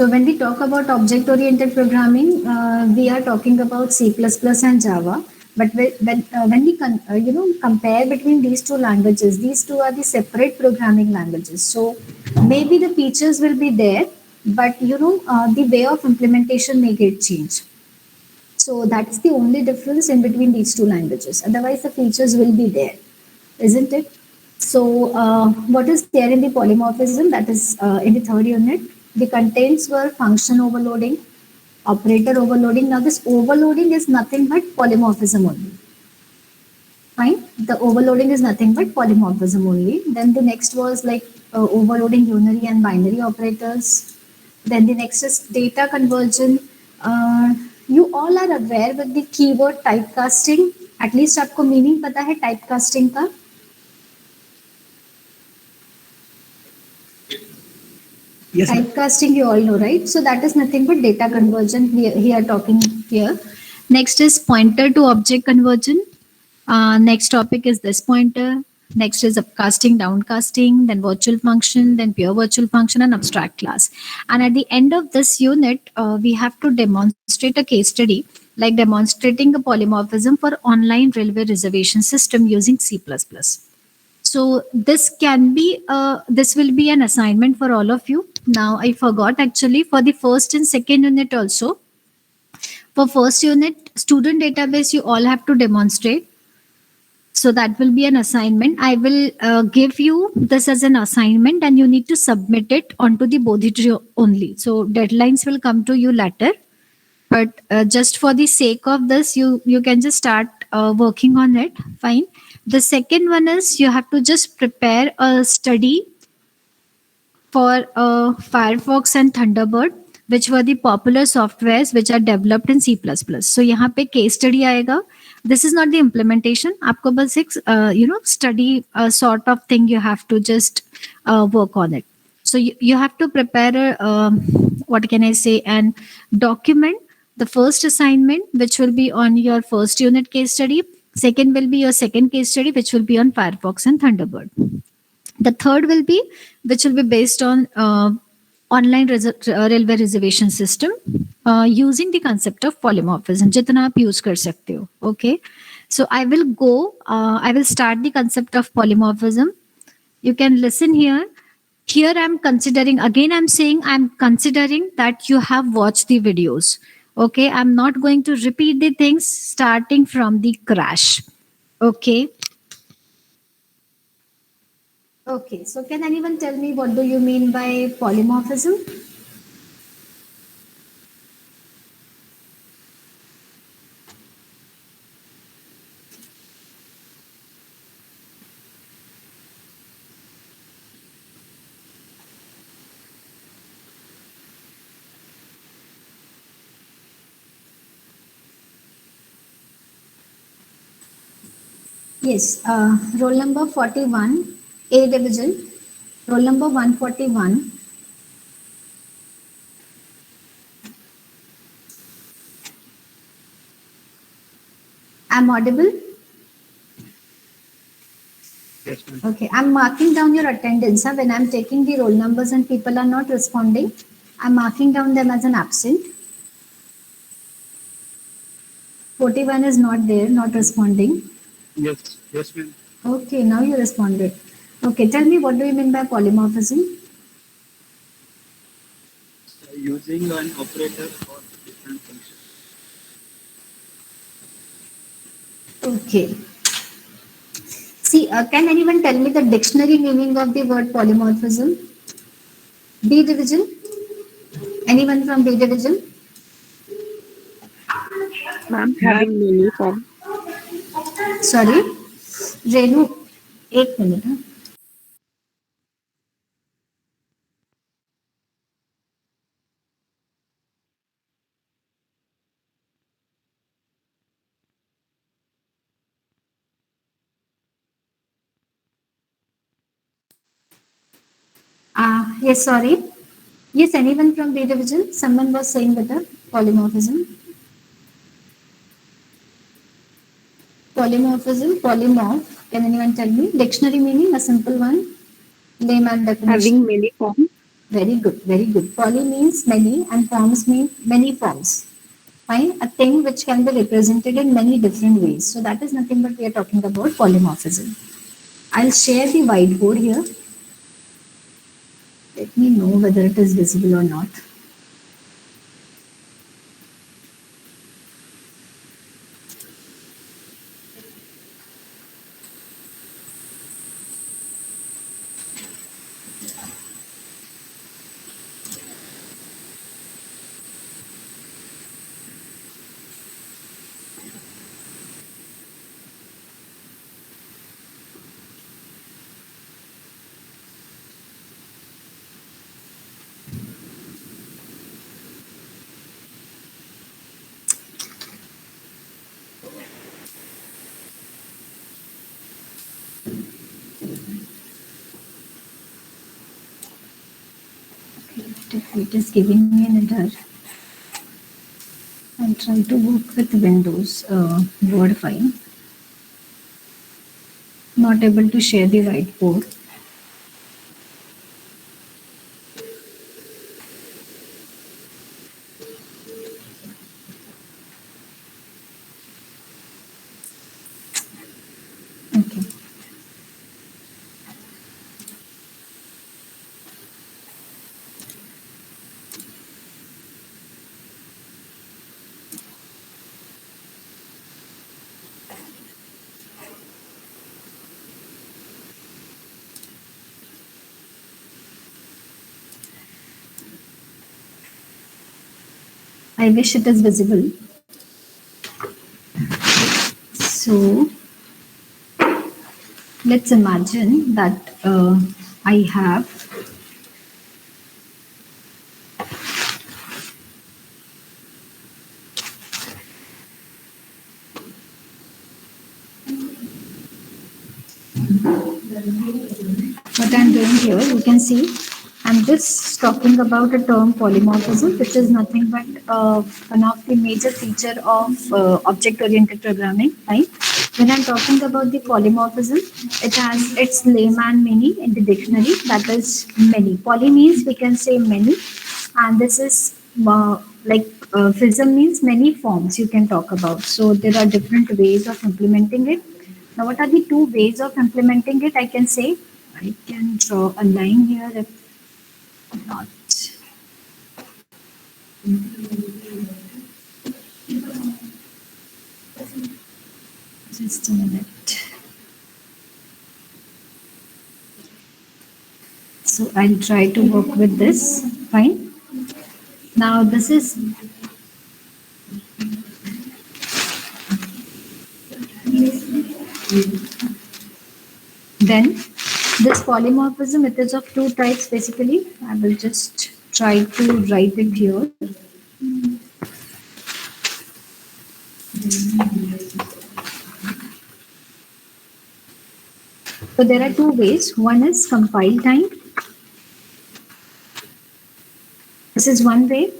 So when we talk about object-oriented programming, we are talking about C++ and Java. But when we compare between these two languages, these two are the separate programming languages. So maybe the features will be there, but the way of implementation may get changed. So that's the only difference in between these two languages. Otherwise, the features will be there, isn't it? So, what is there in the polymorphism? That is in the third unit. The contents were function overloading, operator overloading. Now, this overloading is nothing but polymorphism only. Fine. The overloading is nothing but polymorphism only. Then the next was like overloading unary and binary operators. Then the next is data conversion. You all are aware with the keyword typecasting. At least आपको meaning पता है typecasting का. Yes, typecasting you all know, right? So that is nothing but data conversion we are talking here. Next is pointer to object conversion. Next topic is this pointer. Next is upcasting, downcasting, then virtual function, then pure virtual function and abstract class. And at the end of this unit, we have to demonstrate a case study like demonstrating a polymorphism for online railway reservation system using C++. So this will be an assignment for all of you. Now I forgot actually for the first and second unit also. For first unit, student database, you all have to demonstrate. So that will be an assignment. I will give you this as an assignment and you need to submit it onto the Bodhi tree only. So deadlines will come to you later. But just for the sake of this, you can just start working on it. Fine. The second one is you have to just prepare a study for Firefox and Thunderbird, which were the popular softwares which are developed in C++. So यहाँ पे case study आएगा. This is not the implementation. आपको बस एक study sort of thing you have to just work on it. So you have to prepare what can I say, and document the first assignment, which will be on your first unit case study. Second will be your second case study, which will be on Firefox and Thunderbird. The third will be, which will be based on online railway reservation system using the concept of polymorphism. जितना आप use कर सकते हो. Okay. So I will start the concept of polymorphism. You can listen here. Here I'm considering that you have watched the videos. Okay, I'm not going to repeat the things starting from the crash. Okay. Okay, so can anyone tell me what do you mean by polymorphism? Yes, roll number 41, A division, roll number 141. I'm audible? Yes, ma'am. Okay, I'm marking down your attendance. When I'm taking the roll numbers and people are not responding, I'm marking down them as an absent. 41 is not there, not responding. Yes, ma'am. Okay, now you responded. Okay, tell me what do you mean by polymorphism? Using an operator for different functions. Okay. See, can anyone tell me the dictionary meaning of the word polymorphism? B division? Anyone from B division? Ma'am, having many form. Sorry, Renu, 1 minute. Yes, sorry. Yes, anyone from B division? Someone was saying with the polymorphism. Polymorphism, polymorph. Can anyone tell me? Dictionary meaning, a simple one. Layman definition. Having many forms. Very good, very good. Poly means many and forms mean many forms. Fine, a thing which can be represented in many different ways. So that is nothing but we are talking about polymorphism. I'll share the whiteboard here. Let me know whether it is visible or not. If it is giving me an error, I'll try to work with Windows Word file. Not able to share the whiteboard. Okay. I wish it is visible. So let's imagine that I have what I'm doing here. You can see I'm just talking about a term polymorphism, which is nothing but one of the major feature of object-oriented programming. Right? When I'm talking about the polymorphism, it has its layman meaning in the dictionary, that is many. Poly means we can say many, and this is like FISM means many forms you can talk about. So there are different ways of implementing it. Now, what are the two ways of implementing it? I can say I can draw a line here if not. Just a minute. So I'll try to work with this. Fine. Now this is then this polymorphism, it is of two types basically. I will just try to write it here. So there are two ways. One is compile time. This is one way.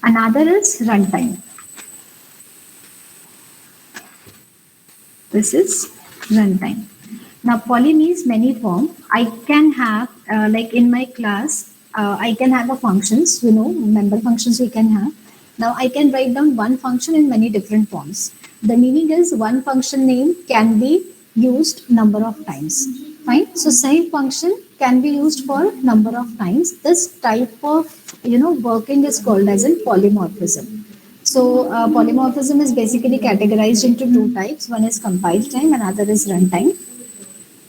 Another is runtime. This is runtime. Now, poly means many form. I can have, like in my class, I can have a functions, member functions we can have. Now, I can write down one function in many different forms. The meaning is one function name can be used number of times. Fine. So, same function can be used for number of times. This type of, working is called as a polymorphism. So polymorphism is basically categorized into two types. One is compile time, another is runtime,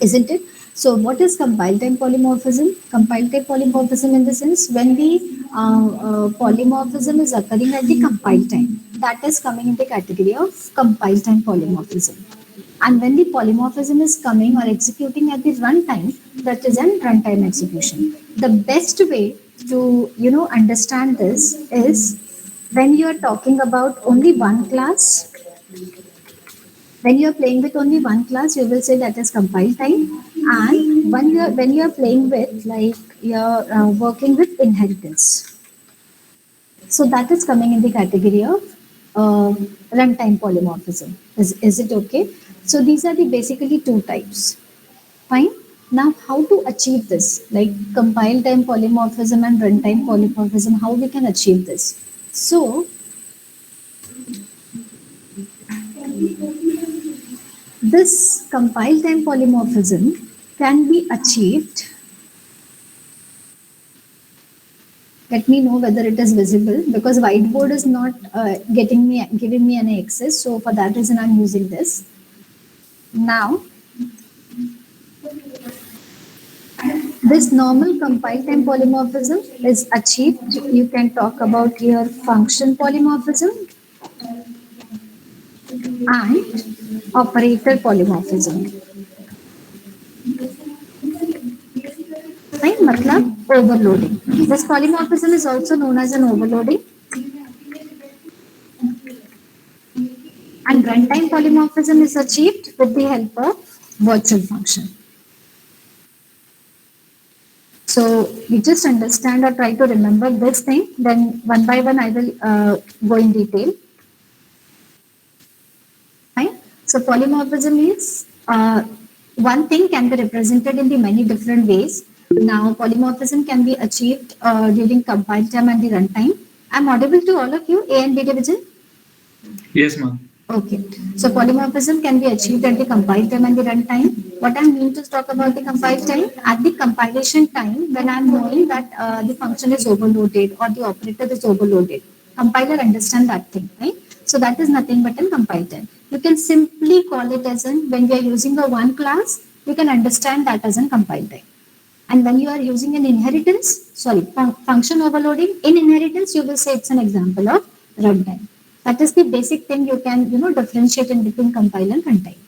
isn't it? So what is compile time polymorphism? Compile time polymorphism in the sense when the polymorphism is occurring at the compile time, that is coming in the category of compile time polymorphism. And when the polymorphism is coming or executing at the runtime, that is an runtime execution. The best way to understand this is when you are talking about only one class. When you are playing with only one class, you will say that is compile time. And when you are playing with like you're working with inheritance, so that is coming in the category of runtime polymorphism. Is it okay? So these are the basically two types. Fine. Now, how to achieve this? Like compile time polymorphism and runtime polymorphism, how we can achieve this? So, this compile time polymorphism can be achieved. Let me know whether it is visible because whiteboard is not giving me any access. So for that reason, I'm using this. Now, this normal compile time polymorphism is achieved. You can talk about your function polymorphism and operator polymorphism. Right? Matlab overloading. This polymorphism is also known as an overloading. And runtime polymorphism is achieved with the help of virtual function. So you just understand or try to remember this thing, then one by one I will go in detail. Right? So polymorphism is one thing can be represented in the many different ways. Now polymorphism can be achieved during compile time and the runtime. I'm audible to all of you, A and B division? Yes, ma'am. Okay. So polymorphism can be achieved at the compile time and the runtime. What I mean to talk about the compile time, at the compilation time, when I'm knowing that the function is overloaded or the operator is overloaded, compiler understand that thing, right? So that is nothing but in compile time. You can simply call it as in when we are using a one class, you can understand that as in compile time. And when you are using an inheritance, function overloading, in inheritance, you will say it's an example of runtime. That is the basic thing you can, differentiate in between compile and runtime.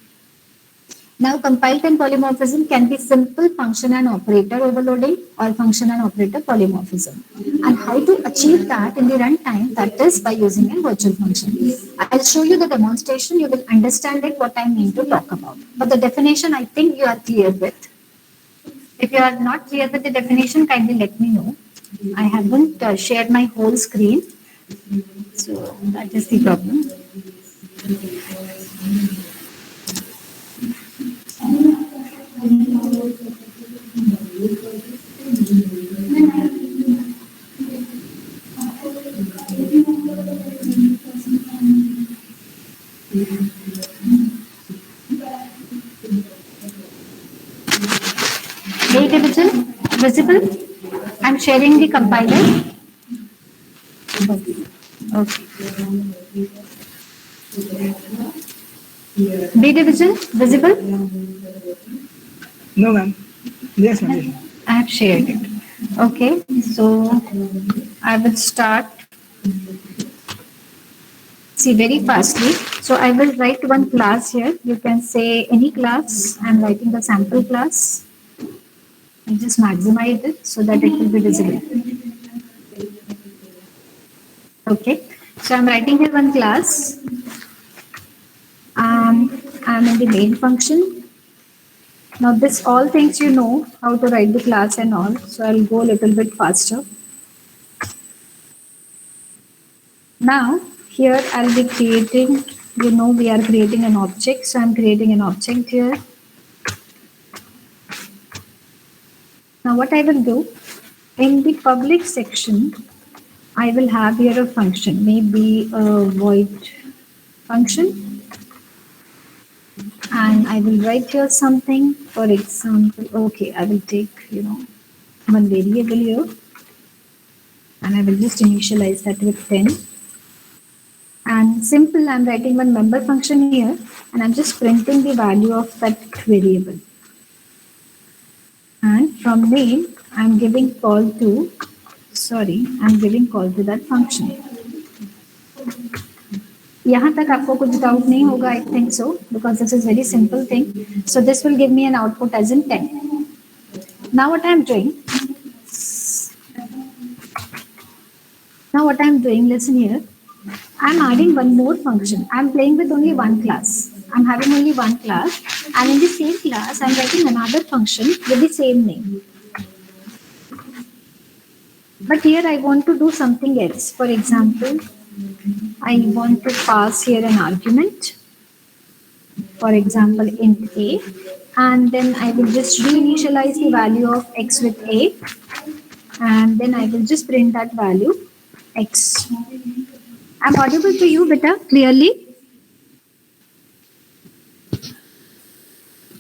Now, compile time polymorphism can be simple function and operator overloading or function and operator polymorphism. And how to achieve that in the runtime, that is by using a virtual function. I'll show you the demonstration. You will understand it, what I mean to talk about. But the definition, I think you are clear with. If you are not clear with the definition, kindly let me know. I haven't shared my whole screen. So that is the problem. A division visible? I'm sharing the compiler. Okay. B division visible? No, ma'am. Yes, ma'am. I have shared it. Okay, so I will start. See very fastly. So I will write one class here. You can say any class. I'm writing the sample class. I just maximize it so that it will be visible. Okay, so I'm writing here one class. I'm in the main function. Now this all things you know how to write the class and all. So I'll go a little bit faster. Now here I'll be creating, we are creating an object. So I'm creating an object here. Now what I will do, in the public section, I will have here a function, maybe a void function. And I will write here something, for example, okay, I will take, one variable here. And I will just initialize that with 10. And simple, I'm writing one member function here. And I'm just printing the value of that variable. And from name, I'm giving call to that function. यहाँ तक आपको कुछ doubt नहीं होगा, I think so, because this is very simple thing. So this will give me an output as in 10. Now what I'm doing, listen here. I'm adding one more function. I'm playing with only one class. I'm having only one class, and in the same class, I'm writing another function with the same name. But here I want to do something else. For example, I want to pass here an argument. For example, int a, and then I will just reinitialize the value of x with a, and then I will just print that value x. I'm audible to you, beta, clearly?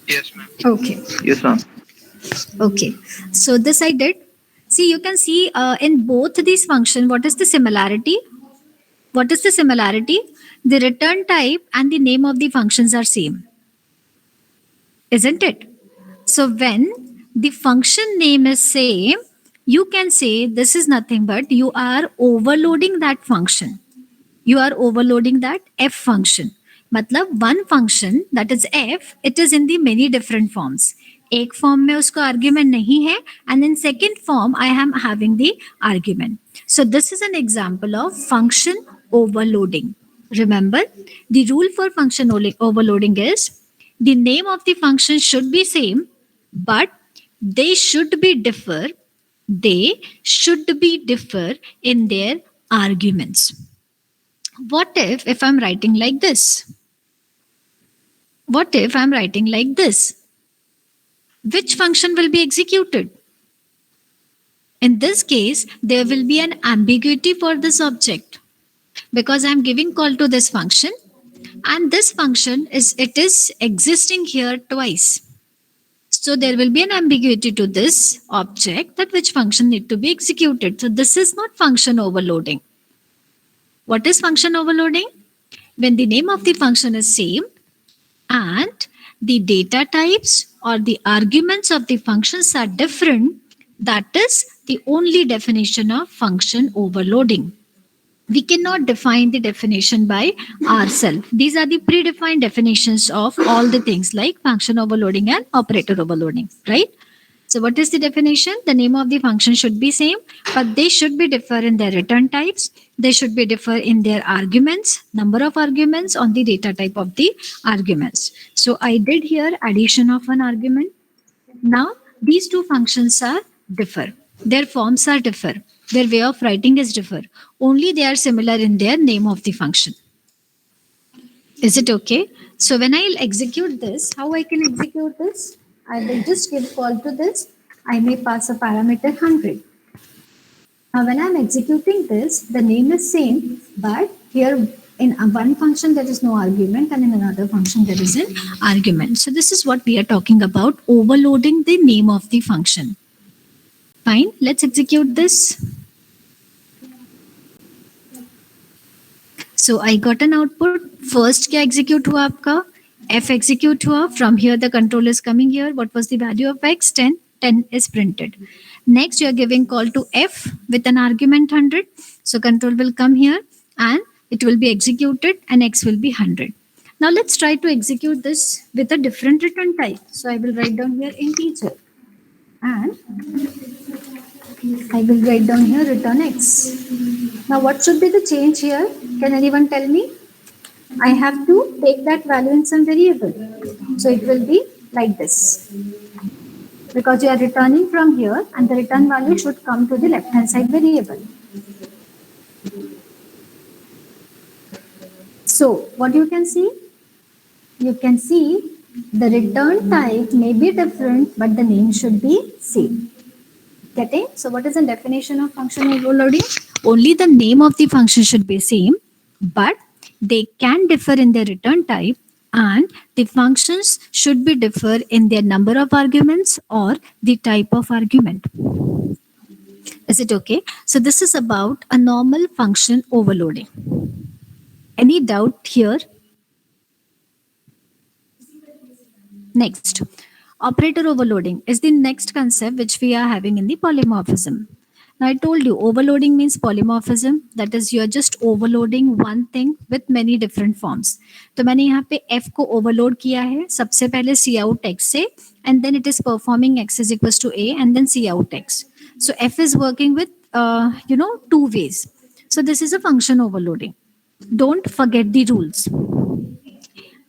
Yes, ma'am. Okay. Yes, ma'am. Okay, so this I did. See, you can see in both these functions, what is the similarity? What is the similarity? The return type and the name of the functions are same, isn't it? So when the function name is same, you can say this is nothing but you are overloading that function. You are overloading that f function. मतलब one function that is f, it is in the many different forms. एक form में उसका argument नहीं है, and in second form I am having the argument. So this is an example of function overloading. Remember, the rule for function overloading is the name of the function should be same, but they should be differ. They should be differ in their arguments. What if I'm writing like this? What if I'm writing like this? Which function will be executed? In this case, there will be an ambiguity for this object because I'm giving call to this function, and this function is existing here twice. So there will be an ambiguity to this object that which function need to be executed. So this is not function overloading. What is function overloading? When the name of the function is same and the data types or the arguments of the functions are different, that is the only definition of function overloading. We cannot define the definition by ourselves. These are the predefined definitions of all the things like function overloading and operator overloading, right? So what is the definition? The name of the function should be same, but they should be differ in their return types. They should be differ in their arguments, number of arguments on the data type of the arguments. So I did here addition of an argument. Now these two functions are differ. Their forms are differ. Their way of writing is differ. Only they are similar in their name of the function. Is it okay? So when I'll execute this, how I can execute this? I will just give call to this. I may pass a parameter 100. Now when I'm executing this, the name is same, but here in one function there is no argument and in another function there is an argument. So this is what we are talking about, overloading the name of the function. Fine, let's execute this. So I got an output. First क्या execute हुआ आपका? F execute हुआ. From here the control is coming here. What was the value of x? 10. 10 is printed. Next you are giving call to F with an argument 100. So control will come here and it will be executed and x will be 100. Now let's try to execute this with a different return type. So I will write down here integer and I will write down here return x. Now what should be the change here? Can anyone tell me? I have to take that value in some variable. So it will be like this. Because you are returning from here and the return value should come to the left hand side variable. So what you can see? You can see the return type may be different, but the name should be same. Getting? So what is the definition of function overloading? Only the name of the function should be same, but they can differ in their return type and the functions should be differ in their number of arguments or the type of argument. Is it okay? So this is about a normal function overloading. Any doubt here? Next, operator overloading is the next concept which we are having in the polymorphism. Now I told you overloading means polymorphism, that is you are just overloading one thing with many different forms. तो मैंने यहाँ पे f को overload किया है सबसे पहले c out x से and then it is performing x is equals to a and then c out x. So f is working with two ways. So this is a function overloading. Don't forget the rules.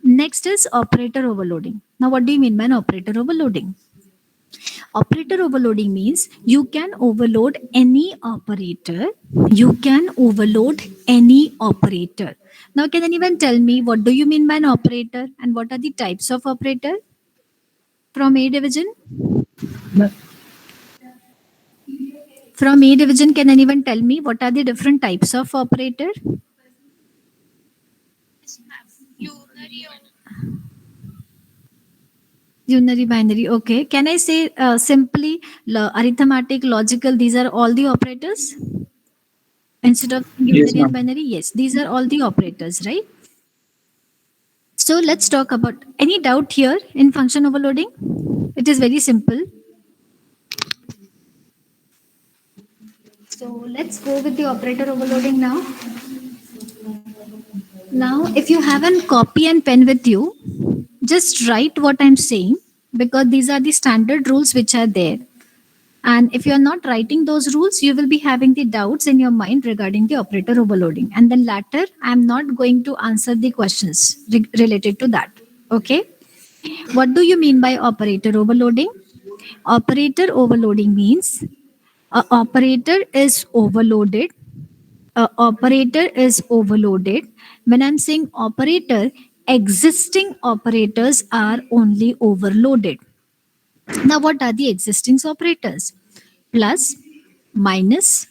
Next is operator overloading. Now what do you mean by an operator overloading? Operator overloading means you can overload any operator. You can overload any operator. Now can anyone tell me what do you mean by an operator and what are the types of operator? From A division? Ma'am, From A division, can anyone tell me what are the different types of operator? Unary, binary. Okay. Can I say simply arithmetic, logical? These are all the operators instead of yes, unary and ma'am. binary. Yes, these are all the operators, right? So let's talk about any doubt here in function overloading. It is very simple. So let's go with the operator overloading now. Now, if you have a copy and pen with you, just write what I'm saying because these are the standard rules which are there. And if you're not writing those rules, you will be having the doubts in your mind regarding the operator overloading. And then later, I'm not going to answer the questions related to that. Okay. What do you mean by operator overloading? Operator overloading means a operator is overloaded. A operator is overloaded. When I'm saying operator, existing operators are only overloaded. Now, what are the existing operators? Plus, minus,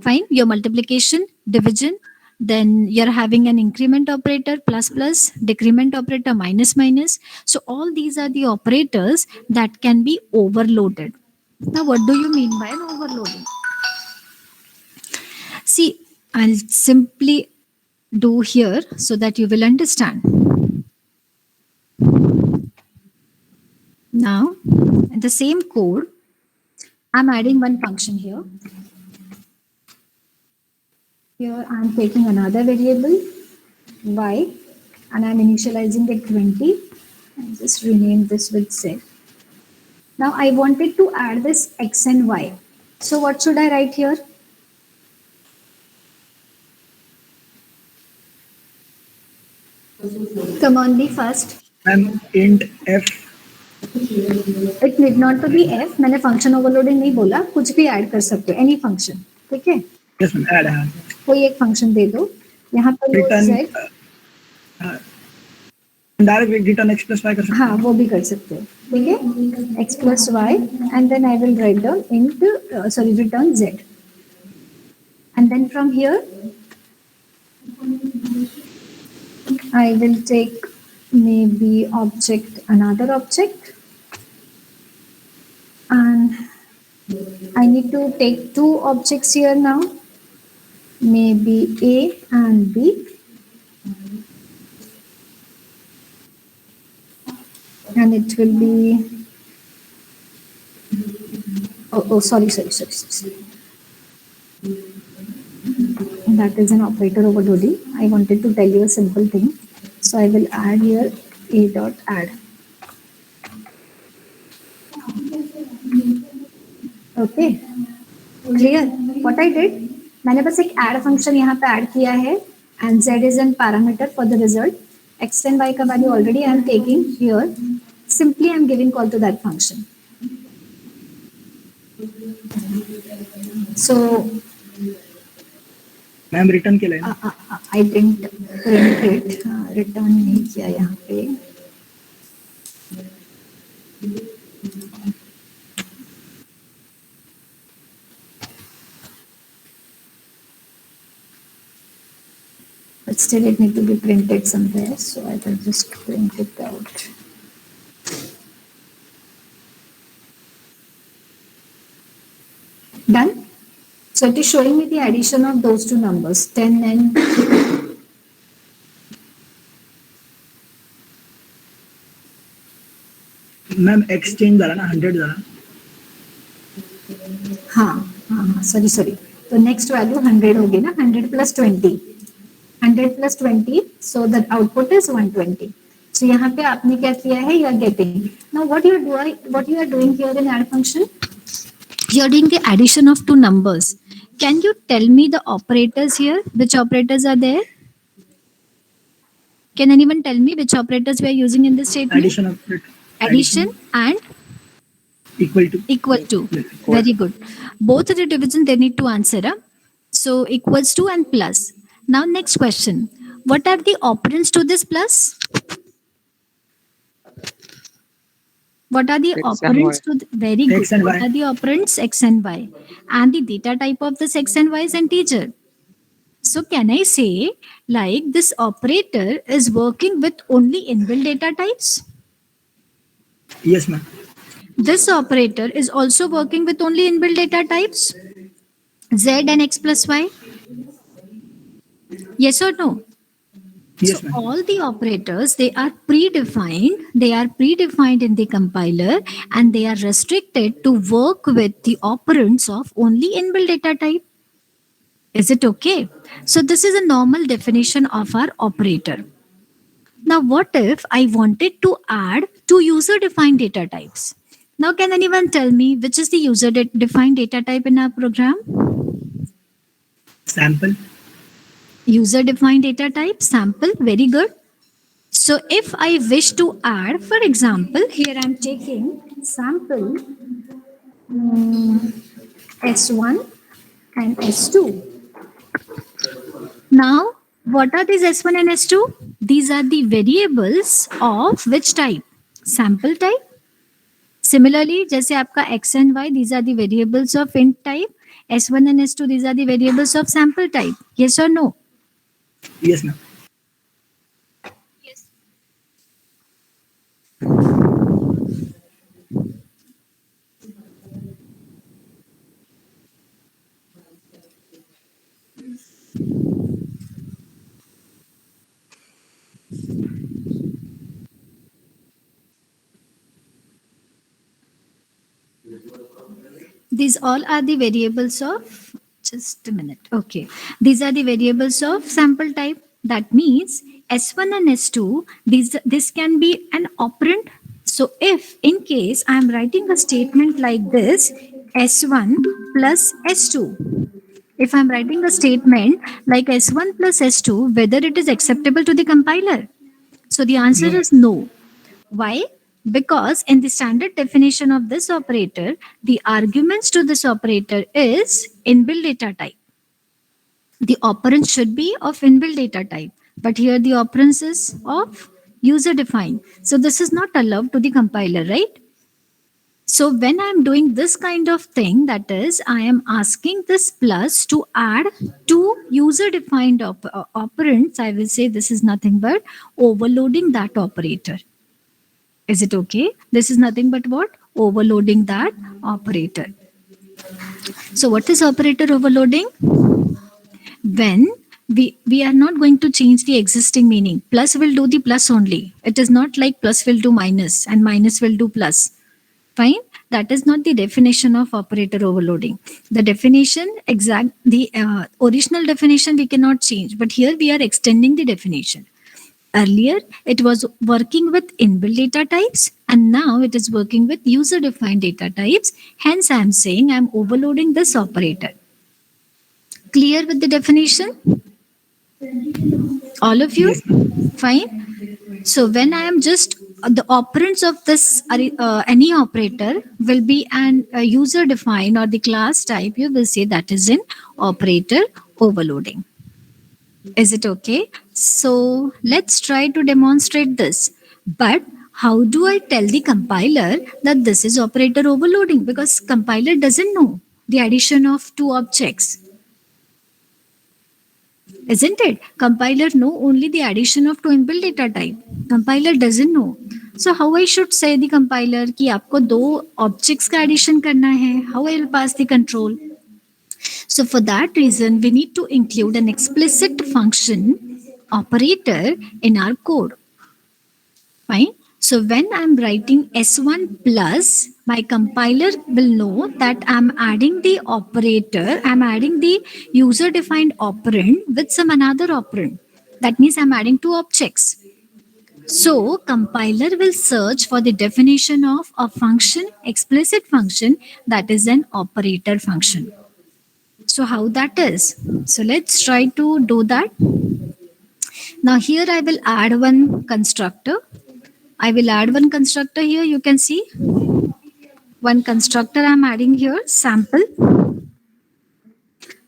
fine, your multiplication, division, then you're having an increment operator, plus plus, decrement operator, minus minus. So all these are the operators that can be overloaded. Now, what do you mean by an overloading? See, I'll simply do here so that you will understand. Now, in the same code, I'm adding one function here. Here I'm taking another variable, y, and I'm initializing it 20. And just rename this with z. Now I wanted to add this x and y. So what should I write here? Come on, be fast. Ma'am, int f. It need not to be f. मैंने function overloading नहीं बोला, कुछ भी add कर सकते हो, any function, ठीक है? Yes, ma'am. Add. कोई एक function दे दो. यहाँ पर वो Return. z. Direct return x plus y कर सकते हाँ, वो भी कर सकते हो, ठीक है? x plus y, and then I will write down into return z. And then from here, I will take maybe another object, and I need to take two objects here now, maybe A and B. And it will be, sorry. That is an operator overloading. I wanted to tell you a simple thing. So I will add here A dot add. Okay, clear? What I did? मैंने बस एक add function यहाँ पे add किया है, and z is an parameter for the result. X and y का value already I am taking here. Simply I am giving call to that function. So ma'am return के line I didn't print it. Return नहीं किया यहाँ पे. But still it need to be printed somewhere, so I will just print it out. Done? So it is showing me the addition of those two numbers, 10 and ma'am x change झाला ना 100 झाला हाँ, sorry. तो next value 100 होगी ना, 100 plus 20. 100 plus 20, so the output is 120. So यहाँ पे आपने क्या किया है? You are getting. Now what you are doing here in add function? You are doing the addition of two numbers. Can you tell me the operators here? Which operators are there? Can anyone tell me which operators we are using in this statement? addition of Addition and equal to equal to. Very good. Both of the division they need to answer. So equals to and plus. Now next question. What are the operands to this plus? What are the X and operands Y. to very good? X and What Y. are the operands? X and Y. And the data type of this X and Y is integer. So can I say like this operator is working with only inbuilt data types? Yes, ma'am. This operator is also working with only inbuilt data types, Z and X plus Y. Yes or no? So Yes, ma'am. all the operators, they are predefined in the compiler, and they are restricted to work with the operands of only inbuilt data type. Is it okay? So this is a normal definition of our operator. Now, what if I wanted to add two user-defined data types? Now, can anyone tell me which is the user-defined data type in our program? Sample. User-defined data type, sample, very good. So, if I wish to add, for example, here I'm taking sample S1 and S2. Now, what are these S1 and S2? These are the variables of which type? Sample type. Similarly, जैसे आपका x and y, these are the variables of int type. S1 and S2, these are the variables of sample type. Yes or no? Yes, ma'am. These all are the variables of, just a minute. Okay. These are the variables of sample type. That means S1 and S2, this can be an operand. So if in case I am writing a statement like this, S1 plus S2, if I'm writing a statement like S1 plus S2, whether it is acceptable to the compiler? So the answer No. is no. Why? Because in the standard definition of this operator, the arguments to this operator is inbuilt data type. The operand should be of inbuilt data type, but here the operand is of user defined. So this is not allowed to the compiler, right? So when I'm doing this kind of thing, that is, I am asking this plus to add two user-defined operands, I will say this is nothing but overloading that operator. Is it okay? This is nothing but what? Overloading that operator. So what is operator overloading? When we are not going to change the existing meaning. Plus will do the plus only. It is not like plus will do minus and minus will do plus. Fine. That is not the definition of operator overloading. The definition, the original definition we cannot change, but here we are extending the definition. Earlier, it was working with inbuilt data types, and now it is working with user-defined data types. Hence, I am saying I am overloading this operator. Clear with the definition? All of you? Yes, ma'am. Fine. So when I am just the operands of this any operator will be an user defined or the class type, you will say that is in operator overloading. Is it okay? So let's try to demonstrate this. But how do I tell the compiler that this is operator overloading? Because compiler doesn't know the addition of two objects. Isn't it? Compiler know only the addition of two inbuilt data type. Compiler doesn't know. So how I should say the compiler कि आपको दो objects का addition करना है? How I will pass the control? So for that reason, we need to include an explicit function operator in our code. Fine. So when I'm writing S1 plus, my compiler will know that I'm adding the operator, I'm adding the user-defined operand with some another operand. That means I'm adding two objects. So compiler will search for the definition of a function, explicit function, that is an operator function. So how that is? So let's try to do that. Now here I will add one constructor. I will add one constructor here. You can see one constructor I'm adding here, sample.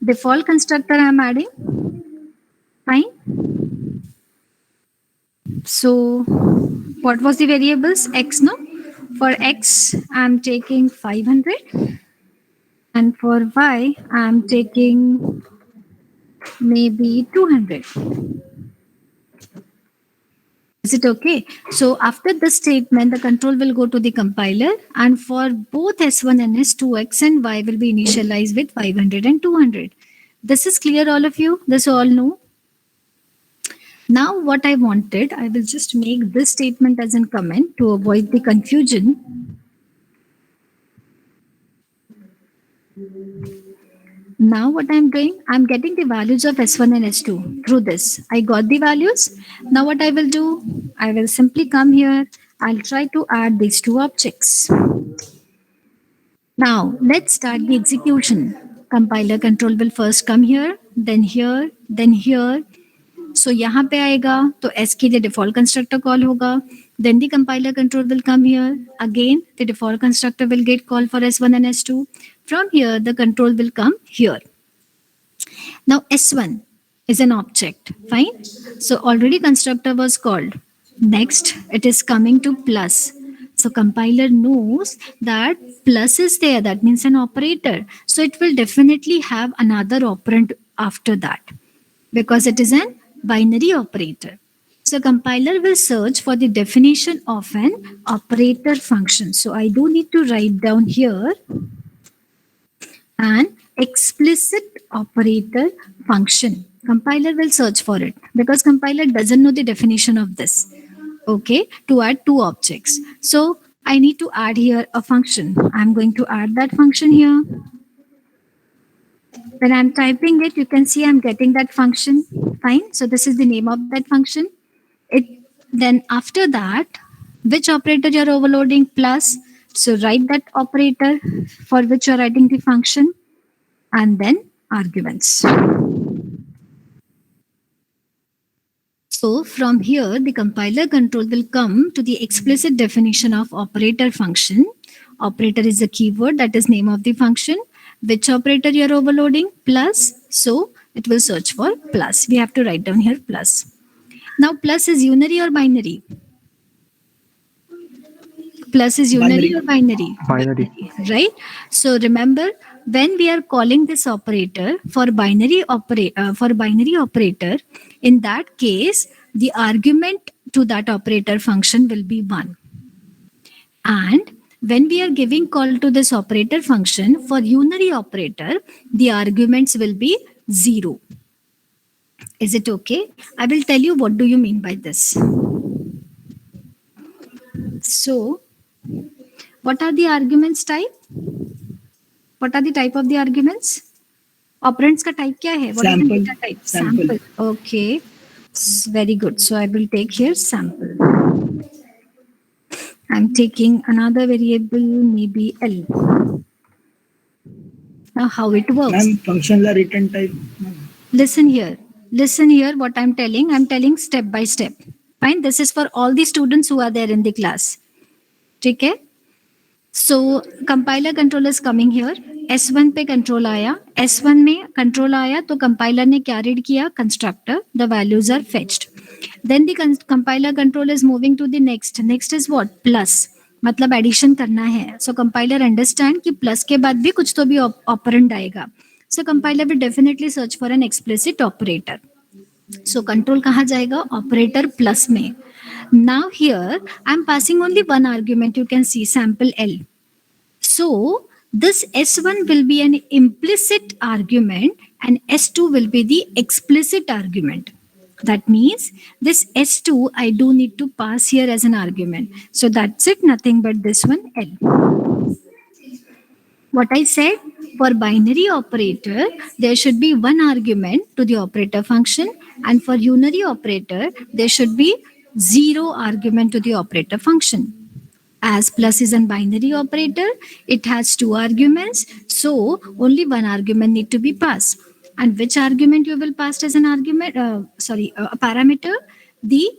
Default constructor I'm adding. Fine. So what was the variables? X, no? For X, I'm taking 500. And for Y, I'm taking maybe 200. Is it okay? So after this statement, the control will go to the compiler, and for both S1 and S2, X and Y will be initialized with 500 and 200. This is clear, all of you? This all know? Now what I wanted, I will just make this statement as a comment to avoid the confusion. Now what I'm doing, I'm getting the values of S1 and S2 through this. I got the values. Now what I will do, I will simply come here. I'll try to add these two objects. Now let's start the execution. Compiler control will first come here, then here, then here. So यहाँ पे आएगा तो S के लिए default constructor call होगा. Then the compiler control will come here. Again, the default constructor will get called for S1 and S2. From here, the control will come here. Now S1 is an object, fine. So already constructor was called. Next, it is coming to plus. So compiler knows that plus is there. That means an operator. So it will definitely have another operand after that because it is an binary operator. So compiler will search for the definition of an operator function. So I do need to write down here an explicit operator function. Compiler will search for it because compiler doesn't know the definition of this. Okay, to add two objects. So I need to add here a function. I'm going to add that function here. When I'm typing it, you can see I'm getting that function. Fine. So this is the name of that function. Then after that, which operator you're overloading? Plus. So write that operator for which you're writing the function and then arguments. So from here, the compiler control will come to the explicit definition of operator function. Operator is a keyword, that is name of the function. Which operator you're overloading? Plus. So it will search for plus. We have to write down here plus. Now plus is unary or binary? Plus is unary or binary? Binary. Right? So remember, when we are calling this operator for binary operator, in that case, the argument to that operator function will be 1. And when we are giving call to this operator function for unary operator, the arguments will be 0. Is it okay? I will tell you what do you mean by this. So, what are the arguments type? What are the type of the arguments? Operands ka type kya hai? What Sample. is the data type? Sample. Okay. Very good. So I will take here sample. I'm taking another variable, maybe L. Now how it works? Ma'am, function return type. Listen here. Listen here what I'm telling. I'm telling step by step. Fine. This is for all the students who are there in the class. Okay? So compiler control is coming here. S1 पे control आया. S1 में control आया तो compiler ने क्या read किया? Constructor. The values are fetched. Then the compiler control is moving to the next. Next is what? Plus. मतलब addition करना है. So compiler understand कि plus के बाद भी कुछ तो भी operand आएगा. So compiler will definitely search for an explicit operator. So control कहाँ जाएगा? Operator plus में. Now here I'm passing only one argument. You can see sample L. So this S1 will be an implicit argument and S2 will be the explicit argument. That means this S2 I do need to pass here as an argument. So that's it, nothing but this one L. What I said, for binary operator, there should be one argument to the operator function, and for unary operator, there should be 0 argument to the operator function. As plus is a binary operator, it has 2 arguments, so only one argument need to be passed. And which argument you will pass as an argument? A parameter, the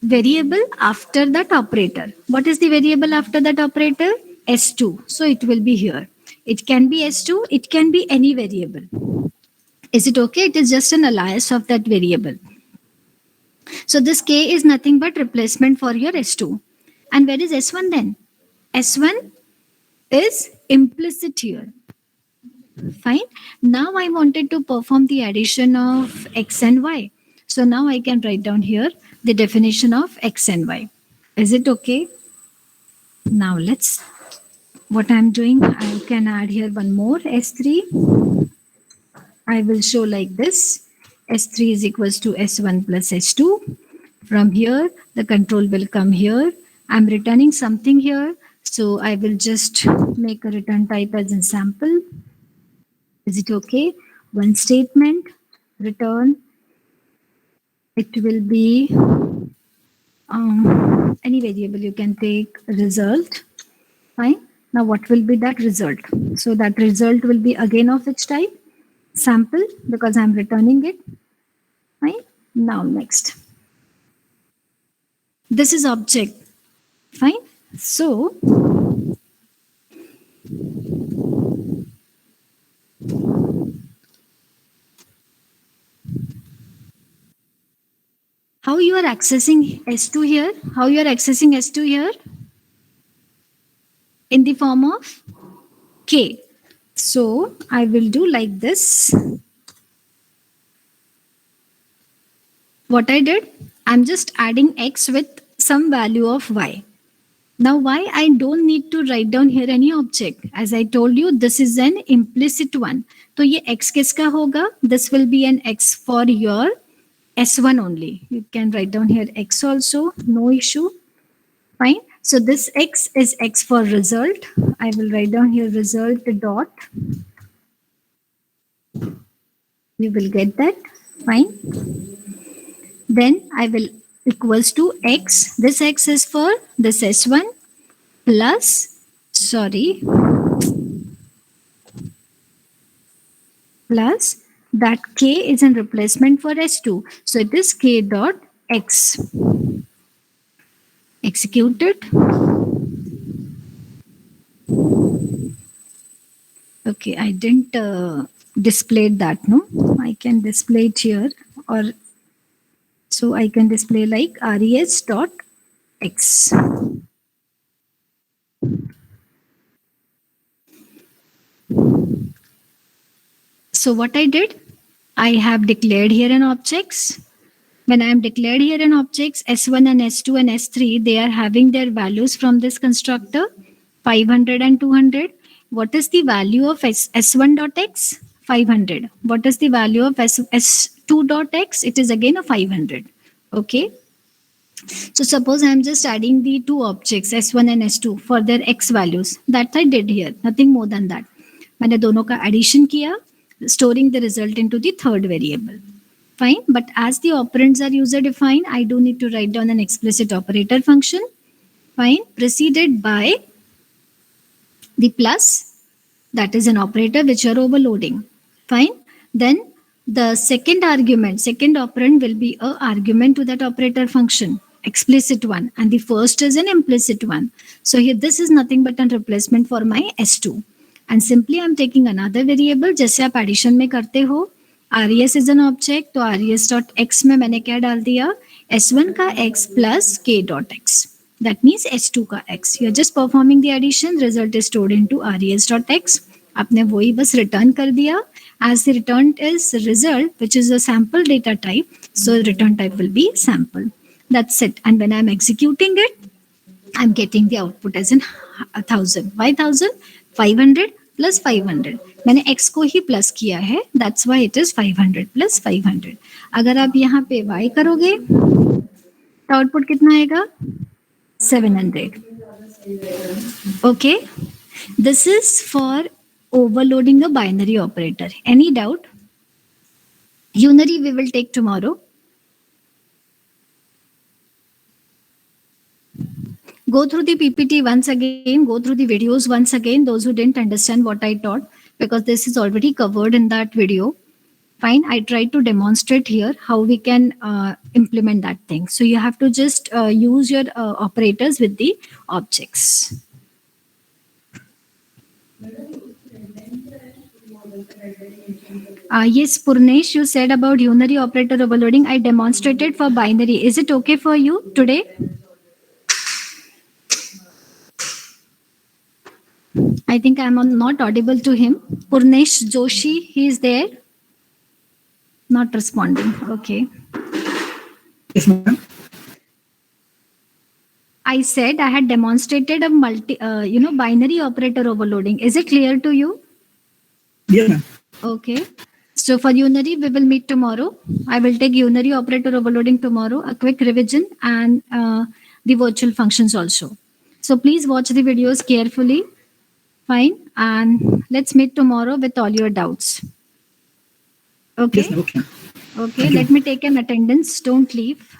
variable after that operator. What is the variable after that operator? S2. So it will be here. It can be S2, it can be any variable. Is it okay? It is just an alias of that variable. So this K is nothing but replacement for your S2. And where is S1 then? S1 is implicit here. Fine. Now I wanted to perform the addition of X and Y. So now I can write down here the definition of X and Y. Is it okay? Now what I'm doing, I can add here one more S3. I will show like this. S3 is equals to S1 plus S2. From here, the control will come here. I'm returning something here. So I will just make a return type as in sample. Is it okay? One statement, return. It will be any variable you can take result. Fine. Now what will be that result? So that result will be again of which type? Sample, because I'm returning it. Fine. Now next. This is object. Fine. So how you are accessing S2 here? How you are accessing S2 here? In the form of K. So I will do like this. What I did, I'm just adding X with some value of Y. Now why I don't need to write down here any object. As I told you, this is an implicit one. So ये X किसका होगा? This will be an X for your S1 only. You can write down here X also, no issue. Fine. So this X is X for result. I will write down here result dot. You will get that. Fine. Then I will equals to X. This X is for this S1 plus, plus that K is in replacement for S2. So it is K dot X. Execute it. Okay, I didn't display that, no? I can display it here, or so I can display like res dot X. So what I did, I have declared here an objects. When I am declared here an objects, S1 and S2 and S3, they are having their values from this constructor, 500 and 200. What is the value of S1 dot X? 500. What is the value of S2 dot X? It is again a 500. Okay. So suppose I am just adding the two objects S1 and S2 for their X values. That I did here. Nothing more than that. मैंने दोनों का addition किया, storing the result into the third variable. Fine. But as the operands are user defined, I do need to write down an explicit operator function. Fine. Preceded by the plus, that is an operator which you are overloading. Fine. Then the second operand will be an argument to that operator function, explicit one, and the first is an implicit one. So here this is nothing but a replacement for my S2. And simply I'm taking another variable, जैसे आप addition में करते हो, res is an object, तो res dot x में मैंने क्या डाल दिया, S1 का x plus k dot x. That means S2 का x. You're just performing the addition. Result is stored into res dot x. आपने वही बस return कर दिया. As the return is result, which is a sample data type, so return type will be sample. That's it. And when I'm executing it, I'm getting the output as in 1000. Why 1000? 500 plus 500. मैंने x को ही plus किया है. That's why it is 500 plus 500. अगर आप यहाँ पे y करोगे, तो output कितना आएगा? 700. Okay. This is for overloading a binary operator. Any doubt? Unary we will take tomorrow. Go through the PPT once again, go through the videos once again, those who didn't understand what I taught, because this is already covered in that video. Fine, I tried to demonstrate here how we can implement that thing. So you have to just use your operators with the objects. Yes, Purnesh, you said about unary operator overloading. I demonstrated for binary. Is it okay for you today? I think I'm not audible to him. Purnesh Joshi, he is there. Not responding. Okay. Yes, ma'am. I said I had demonstrated a binary operator overloading. Is it clear to you? Yes, ma'am. Okay. So for unary, we will meet tomorrow. I will take unary operator overloading tomorrow, a quick revision, and the virtual functions also. So please watch the videos carefully. Fine. And let's meet tomorrow with all your doubts. Okay. Yes, ma'am. Okay. Okay. Thank you. Let me take an attendance. Don't leave.